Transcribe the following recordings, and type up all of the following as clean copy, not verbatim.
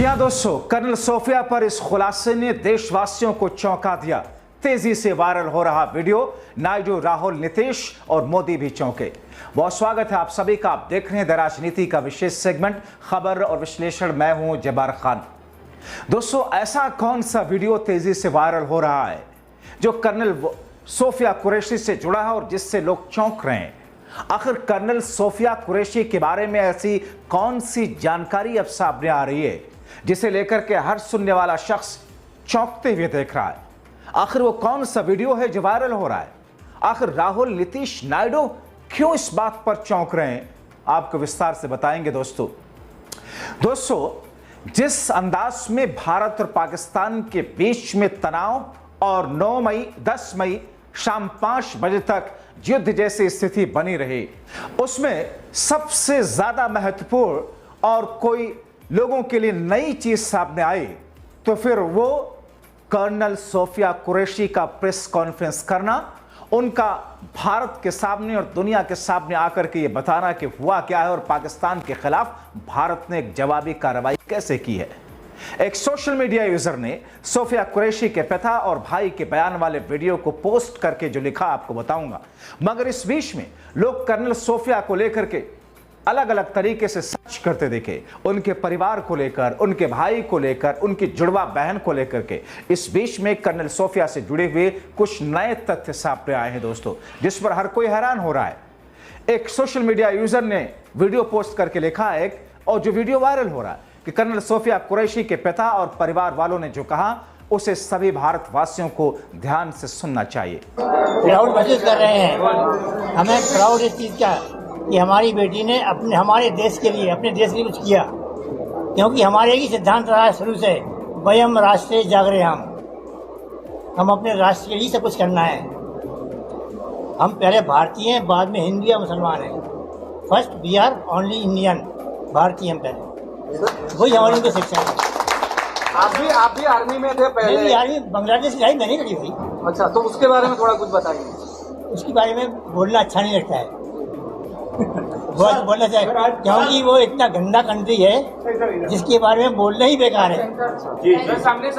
जी हां दोस्तों, colonel Sophia पर इस खुलासे ने देशवासियों को चौंका दिया। तेजी से वायरल हो रहा वीडियो नायडू, राहुल, नीतीश और मोदी भी चौंके। बहुत स्वागत है आप सभी का। आप देख रहे हैं द राजनीति का विशेष सेगमेंट खबर और विश्लेषण। मैं हूं जब्बार खान। दोस्तों, ऐसा कौन सा वीडियो तेजी से वायरल हो रहा है जो कर्नल सोफिया कुरैशी से जुड़ा है और जिससे लोग चौंक रहे हैं? आखिर कर्नल सोफिया कुरैशी के बारे में ऐसी कौन सी जानकारी अब सामने आ रही है जिसे लेकर के हर सुनने वाला शख्स चौंकते हुए देख रहा है? आखिर वो कौन सा वीडियो है जो वायरल हो रहा है? आखिर राहुल, नीतीश, नायडू क्यों इस बात पर चौंक रहे हैं? आपको विस्तार से बताएंगे दोस्तों, जिस अंदाज में भारत और पाकिस्तान के बीच में तनाव और 9 मई 10 मई शाम 5 बजे तक युद्ध जैसी स्थिति बनी रही, उसमें सबसे ज्यादा महत्वपूर्ण और कोई लोगों के लिए नई चीज सामने आई तो फिर वो कर्नल सोफिया कुरैशी का प्रेस कॉन्फ्रेंस करना, उनका भारत के सामने और दुनिया के सामने आकर के ये बताना कि हुआ क्या है और पाकिस्तान के खिलाफ भारत ने एक जवाबी कार्रवाई कैसे की है। एक सोशल मीडिया यूजर ने सोफिया कुरैशी के पिता और भाई के बयान वाले वीडियो को पोस्ट करके जो लिखा आपको बताऊंगा, मगर इस बीच में लोग कर्नल सोफिया को लेकर के अलग अलग तरीके से सर्च करते देखे, उनके परिवार को लेकर, उनके भाई को लेकर, उनकी जुड़वा बहन को लेकर के। इस बीच में कर्नल सोफिया से जुड़े हुए कुछ नए तथ्य सामने आए हैं दोस्तों, जिस पर हर कोई हैरान हो रहा है। एक सोशल मीडिया यूजर ने वीडियो पोस्ट करके लिखा है और जो वीडियो वायरल हो रहा है कि कर्नल सोफिया कुरैशी के पिता और परिवार वालों ने जो कहा उसे सभी भारतवासियों को ध्यान से सुनना चाहिए। प्राउड महसूस कर रहे हैं, हमें प्राउड इस चीज का कि हमारी बेटी ने हमारे देश के लिए, अपने देश के लिए कुछ किया, क्योंकि हमारे ही सिद्धांत रहा है शुरू से, वयम राष्ट्र जागरे। हम अपने राष्ट्र के लिए सब कुछ करना है। हम पहले भारतीय हैं, बाद में हिंदू या मुसलमान हैं। First we are only Indian, भारतीय हम पहले, वही हमारी उनको शिक्षा है। आप भी आर्मी में थे पहले? मेरी आर्मी बांग्लादेश की मैंने करी हुई। अच्छा, तो उसके बारे में थोड़ा कुछ बताइए। उसके बारे में बोलना अच्छा नहीं लगता है, बहुत बोलना चाहिए, क्योंकि वो इतना गंदा कंट्री है जिसके बारे में बोलना ही बेकार है।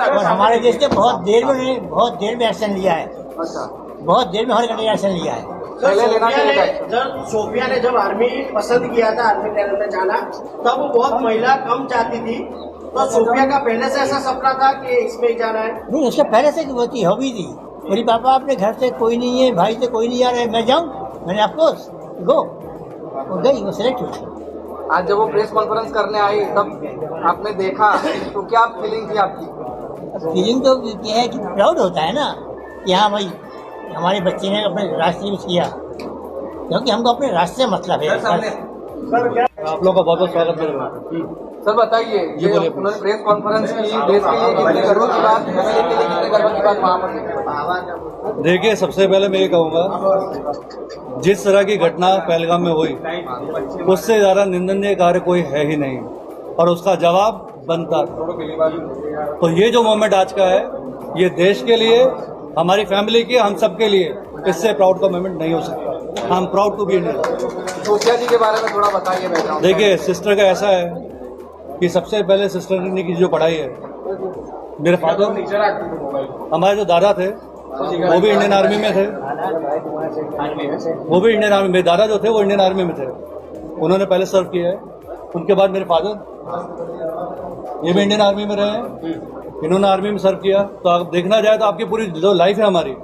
और हमारे देश ने बहुत देर में एक्शन लिया है, बहुत देर में हर कंट्री ने एक्शन लिया है। जब सोफिया ने जब आर्मी पसंद किया था, आर्मी कैडर में जाना, तब वो बहुत महिला कम चाहती थी, तो सोफिया का पहले से ऐसा सपना था कि इसमें ही जाना है? नहीं, उसका पहले से वो थी, हॉबी थी। मेरी पापा अपने घर से कोई नहीं है, भाई से कोई नहीं आ रहा है, मैं जाऊँ, मैंने अफकोर्स गो, वो गई, वो सिलेक्ट हुई। आज जब वो प्रेस कॉन्फ्रेंस करने आई तब आपने देखा तो क्या फीलिंग थी आपकी? फीलिंग तो ये है कि प्राउड होता है ना कि हाँ भाई हमारे बच्चे ने अपने राष्ट्र में किया, क्योंकि हमको अपने राष्ट्र से मतलब है। आप लोगों का बहुत बहुत स्वागत करेगा। सर बताइए, ये उन्होंने प्रेस कॉन्फ्रेंस की, देश के लिए कितने गर्व की बात, फैमिली के लिए कितने गर्व की बात वहाँ पर? देखिए, सबसे पहले मैं ये कहूँगा, जिस तरह की घटना पहलगाम में हुई उससे ज़्यादा निंदनीय कार्य कोई है ही नहीं और उसका जवाब बनता था। तो ये जो मोमेंट आज का है, ये देश के लिए, हमारी फैमिली के, हम सब के लिए इससे प्राउड का मोमेंट नहीं हो सकता। I am proud to be Indian. Sophia ji के बारे में थोड़ा बताइए। देखिए, सिस्टर का ऐसा है कि सबसे पहले सिस्टर ने की जो पढ़ाई है, मेरे फादर, हमारे जो दादा थे वो भी इंडियन आर्मी में थे, मेरे दादा जो थे वो इंडियन आर्मी में थे, उन्होंने पहले सर्व किया है। उनके बाद मेरे फादर, ये भी इंडियन आर्मी में रहे हैं, इन्होंने आर्मी में सर्व किया। तो आप देखना जाए तो आपकी पूरी जो लाइफ है हमारी,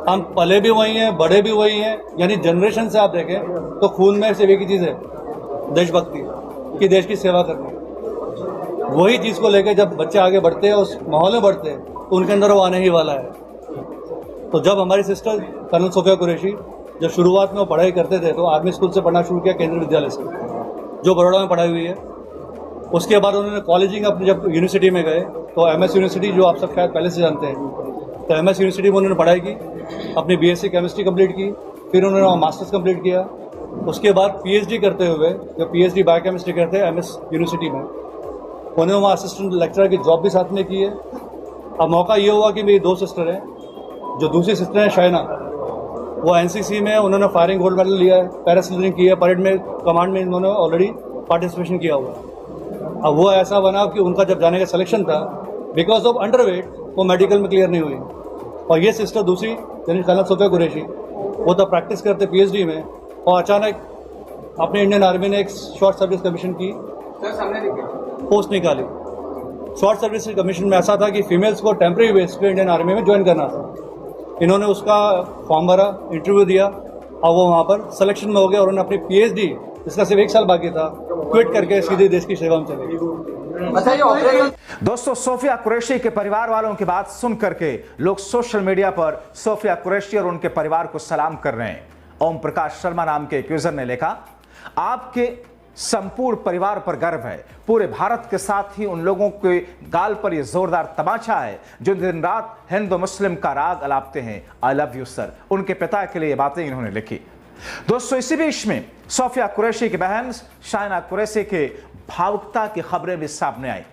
हम पले भी वही हैं, बड़े भी वही हैं, यानी जनरेशन से आप देखें तो खून में सिर्फ एक ही चीज़ है, देशभक्ति की, देश की सेवा करनी। वही चीज़ को लेकर जब बच्चे आगे बढ़ते हैं, उस माहौल में बढ़ते हैं, तो उनके अंदर वो आने ही वाला है। तो जब हमारी सिस्टर कर्नल सोफिया कुरैशी जब शुरुआत में वो पढ़ाई करते थे तो आर्मी स्कूल से पढ़ना शुरू किया, केंद्रीय विद्यालय से, जो बड़ौदा में पढ़ाई हुई है। उसके बाद उन्होंने कॉलेजिंग अपनी जब यूनिवर्सिटी में गए तो MS यूनिवर्सिटी, जो आप सब शायद पहले से जानते हैं, तो MS यूनिवर्सिटी में उन्होंने पढ़ाई की, अपनी BSc केमिस्ट्री कंप्लीट की, फिर उन्होंने मास्टर्स कंप्लीट किया। उसके बाद PhD करते हुए, जब PhD बायोकेमिस्ट्री करते हैं MS यूनिवर्सिटी में, उन्होंने वहाँ असिस्टेंट लेक्चरर की जॉब भी साथ में की है। अब मौका ये हुआ कि मेरी 2 सिस्टर हैं, जो दूसरी सिस्टर है शाइना, वो NCC में, उन्होंने फायरिंग गोल्ड मेडल लिया है, पैरासेलिंग की है, परेड में, कमांड में इन्होंने ऑलरेडी पार्टिसिपेशन किया हुआ है। अब वो ऐसा बना कि उनका जब जाने का सिलेक्शन था, बिकॉज ऑफ अंडरवेट वो मेडिकल में क्लियर नहीं हुई। और ये सिस्टर दूसरी यानी खाना सोफिया कुरैशी, वो तो प्रैक्टिस करते PhD में, और अचानक अपने इंडियन आर्मी ने एक शॉर्ट सर्विस कमीशन की पोस्ट निकाली। शॉर्ट सर्विस कमीशन में ऐसा था कि फीमेल्स को टेम्प्रेरी बेस पे इंडियन आर्मी में ज्वाइन करना था। इन्होंने उसका फॉर्म भरा, इंटरव्यू दिया और वो वहाँ पर सिलेक्शन में हो गया। और उन्होंने अपनी PhD, जिसका सिर्फ 1 साल बाकी था, क्विट करके सीधे देश की सेवा में चले गए। दोस्तों, सोफिया कुरैशी के परिवार वालों की बात सुन करके लोग सोशल मीडिया पर सोफिया कुरैशी और उनके परिवार को सलाम कर रहे हैं। ओम प्रकाश शर्मा नाम के एक यूजर ने लिखा, आपके संपूर्ण परिवार पर गर्व है। पूरे भारत के साथ ही उन लोगों के गाल पर यह जोरदार तमाचा है जो दिन रात हिंदू मुस्लिम का राग अलापते हैं। I love you sir. उनके पिता के लिए ये बातें इन्होंने लिखी। दोस्तों, इसी बीच में सोफिया कुरैशी की बहन शाइना कुरैशी के भावुकता की खबरें भी सामने आई।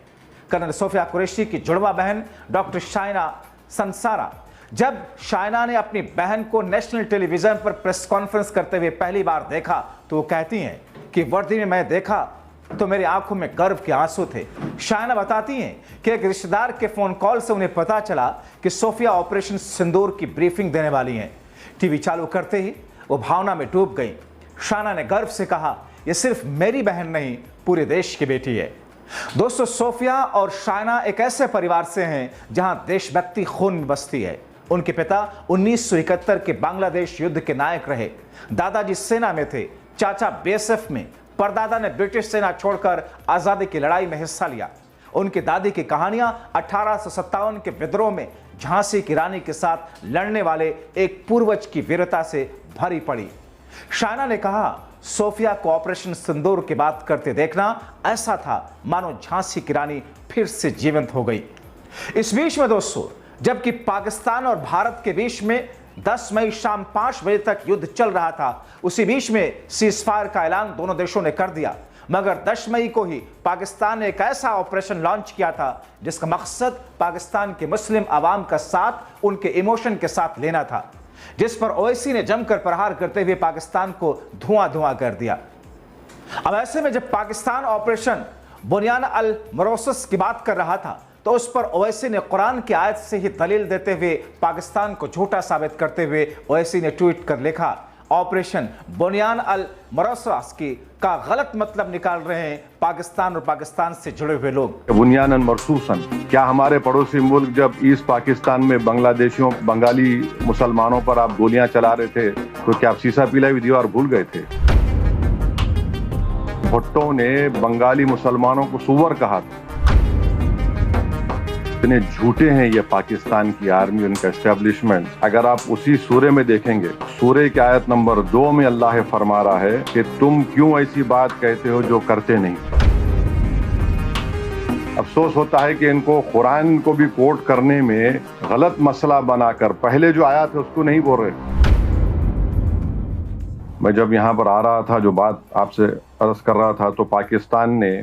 कर्नल सोफिया कुरैशी की जुड़वा बहन डॉक्टर शाइना संसारा, जब शाइना ने अपनी बहन को नेशनल टेलीविजन पर प्रेस कॉन्फ्रेंस करते हुए पहली बार देखा तो वो कहती हैं कि वर्दी में मैं देखा तो मेरी आंखों में गर्व के आंसू थे। शाइना बताती हैं कि एक रिश्तेदार के फोन कॉल से उन्हें पता चला कि सोफिया ऑपरेशन सिंदूर की ब्रीफिंग देने वाली हैं। टीवी चालू करते ही वो भावना में डूब गई। शाइना ने गर्व से कहा, यह सिर्फ मेरी बहन नहीं, पूरे देश की बेटी है। दोस्तों, सोफिया और शाइना एक ऐसे परिवार से हैं जहां देशभक्ति खून में बसती है। उनके पिता 1971 के बांग्लादेश युद्ध के नायक रहे। दादाजी सेना में थे, चाचा BSF में, परदादा ने ब्रिटिश सेना छोड़कर आजादी की लड़ाई में हिस्सा लिया। उनकी दादी की कहानियां 1857 के विद्रोह में झांसी की रानी के साथ लड़ने वाले एक पूर्वज की वीरता से भरी पड़ी। शाइना ने कहा, सोफिया को ऑपरेशन सिंदूर की बात करते देखना ऐसा था मानो झांसी की रानी फिर से जीवंत हो गई। इस बीच में दोस्तों, जबकि पाकिस्तान और भारत के बीच में 10 मई शाम 5 बजे तक युद्ध चल रहा था, उसी बीच में सीजफायर का ऐलान दोनों देशों ने कर दिया। मगर 10 मई को ही पाकिस्तान ने एक ऐसा ऑपरेशन लॉन्च किया था जिसका मकसद पाकिस्तान के मुस्लिम आवाम का साथ उनके इमोशन के साथ लेना था, जिस पर ओवैसी ने जमकर प्रहार करते हुए पाकिस्तान को धुआं धुआं कर दिया। अब ऐसे में जब पाकिस्तान ऑपरेशन बुनियान अल मरोसस की बात कर रहा था तो उस पर ओवैसी ने कुरान की आयत से ही दलील देते हुए पाकिस्तान को झूठा साबित करते हुए ओवैसी ने ट्वीट कर लिखा, ऑपरेशन बुनियान अल मरोसस की का गलत मतलब निकाल रहे हैं पाकिस्तान और पाकिस्तान से जुड़े हुए लोग। बुनियानन मरसूसन, क्या हमारे पड़ोसी मुल्क जब ईस्ट पाकिस्तान में बांग्लादेशियों बंगाली मुसलमानों पर आप गोलियां चला रहे थे तो क्या आप सीसा पीला हुई दीवार भूल गए थे? भुट्टो ने बंगाली मुसलमानों को सुअर कहा था। इतने झूठे हैं ये पाकिस्तान की आर्मी, उनका एस्टेब्लिशमेंट। अगर आप उसी सूरे में देखेंगे, सूरे की आयत नंबर 2 में अल्लाह फरमा रहा है कि तुम क्यों ऐसी बात कहते हो जो करते नहीं। अफसोस होता है कि इनको कुरान को भी कोट करने में गलत मसला बनाकर पहले जो आया था उसको नहीं बोल रहे। मैं जब यहाँ पर आ रहा था, जो बात आपसे अर्ज कर रहा था, तो पाकिस्तान ने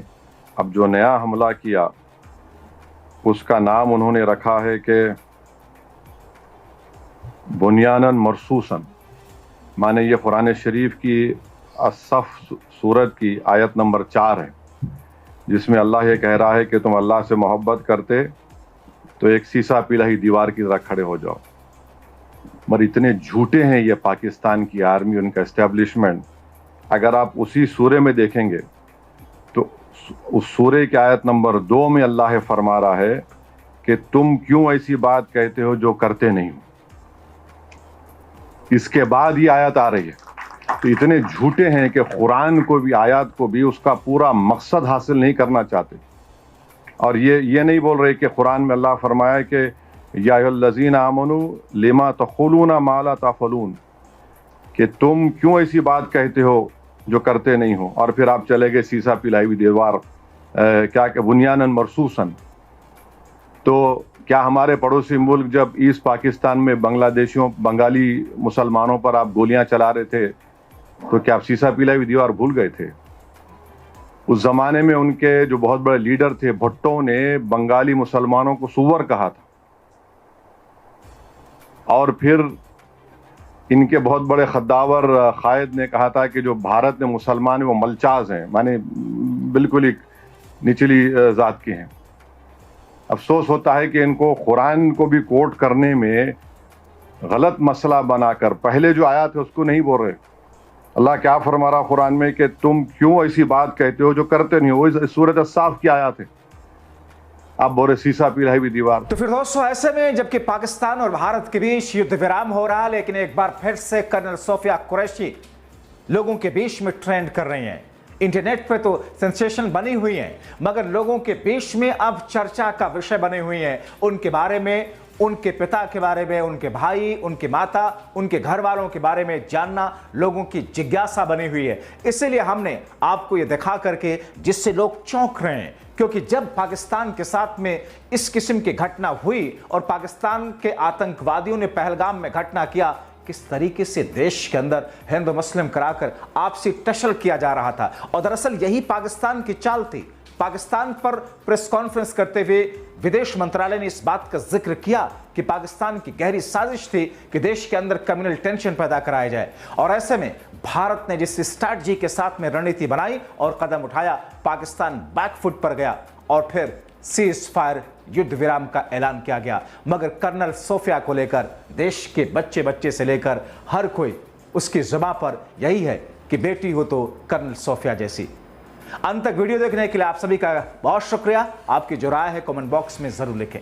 अब जो नया हमला किया उसका नाम उन्होंने रखा है कि बुनियानन मरसूसन, माने ये कुरान शरीफ की असफ सूरत की आयत नंबर 4 है, जिसमें अल्लाह ये कह रहा है कि तुम अल्लाह से मोहब्बत करते तो एक सीसा पीला ही दीवार की तरह खड़े हो जाओ। मगर इतने झूठे हैं ये पाकिस्तान की आर्मी, उनका एस्टेब्लिशमेंट। अगर आप उसी सूरे में देखेंगे तो उस सूरे की आयत नंबर 2 में अल्लाह फरमा रहा है कि तुम क्यों ऐसी बात कहते हो जो करते नहीं हो। इसके बाद ये आयत आ रही है। तो इतने झूठे हैं कि कुरान को भी, आयत को भी उसका पूरा मकसद हासिल नहीं करना चाहते। और ये नहीं बोल रहे कि कुरान में अल्लाह फरमाया कि या अय्युहल्लज़ीना आमनू लिमा तक़ूलूना मा ला तफ़अलून, कि तुम क्यों ऐसी बात कहते हो जो करते नहीं हो। और फिर आप चले गए सीसा पिलाई हुई दीवार, क्या कि बुनियानन मरसूसन। तो क्या हमारे पड़ोसी मुल्क जब ईस्ट पाकिस्तान में बांग्लादेशियों बंगाली मुसलमानों पर आप गोलियां चला रहे थे तो क्या आप सीसा पिलाई हुई दीवार भूल गए थे? उस जमाने में उनके जो बहुत बड़े लीडर थे, भुट्टो ने बंगाली मुसलमानों को सुअर कहा था। और फिर इनके बहुत बड़े खद्दावर कायद ने कहा था कि जो भारत में मुसलमान है वो मलचाज हैं, माने बिल्कुल ही निचली जात के हैं। अफसोस होता है कि इनको कुरान को भी कोट करने में गलत मसला बनाकर पहले जो आया थे उसको नहीं बोल रहे। अल्लाह क्या फरमा रहा कुरान में कि तुम क्यों ऐसी बात कहते हो जो करते नहीं हो। वो सूरत साफ की आया थे, आप बोले शीशा पिघलाई भी दीवार। तो फिर दोस्तों ऐसे में जबकि पाकिस्तान और भारत के बीच युद्ध विराम हो रहा, लेकिन एक बार फिर से कर्नल सोफिया कुरैशी लोगों के बीच में ट्रेंड कर रही हैं। इंटरनेट पे तो सेंसेशन बनी हुई हैं, मगर लोगों के बीच में अब चर्चा का विषय बने हुई हैं। उनके बारे में, उनके पिता के बारे में, उनके भाई, उनके माता, उनके घर वालों के बारे में जानना लोगों की जिज्ञासा बनी हुई है। इसीलिए हमने आपको ये दिखा करके, जिससे लोग चौंक रहे हैं, क्योंकि जब पाकिस्तान के साथ में इस किस्म की घटना हुई और पाकिस्तान के आतंकवादियों ने पहलगाम में घटना किया, किस तरीके से देश के अंदर हिंदू मुस्लिम कराकर आपसी टसल किया जा रहा था। और दरअसल यही पाकिस्तान की चाल थी। पाकिस्तान पर प्रेस कॉन्फ्रेंस करते हुए विदेश मंत्रालय ने इस बात का जिक्र किया कि पाकिस्तान की गहरी साजिश थी कि देश के अंदर कम्युनल टेंशन पैदा कराया जाए। और ऐसे में भारत ने जिस स्ट्रैटेजी के साथ में रणनीति बनाई और कदम उठाया, पाकिस्तान बैकफुट पर गया और फिर सीज फायर युद्ध विराम का ऐलान किया गया। मगर कर्नल सोफिया को लेकर देश के बच्चे बच्चे से लेकर हर कोई, उसकी जुबान पर यही है कि बेटी हो तो कर्नल सोफिया जैसी। अंत तक वीडियो देखने के लिए आप सभी का बहुत शुक्रिया। आपकी जो राय है कमेंट बॉक्स में जरूर लिखें।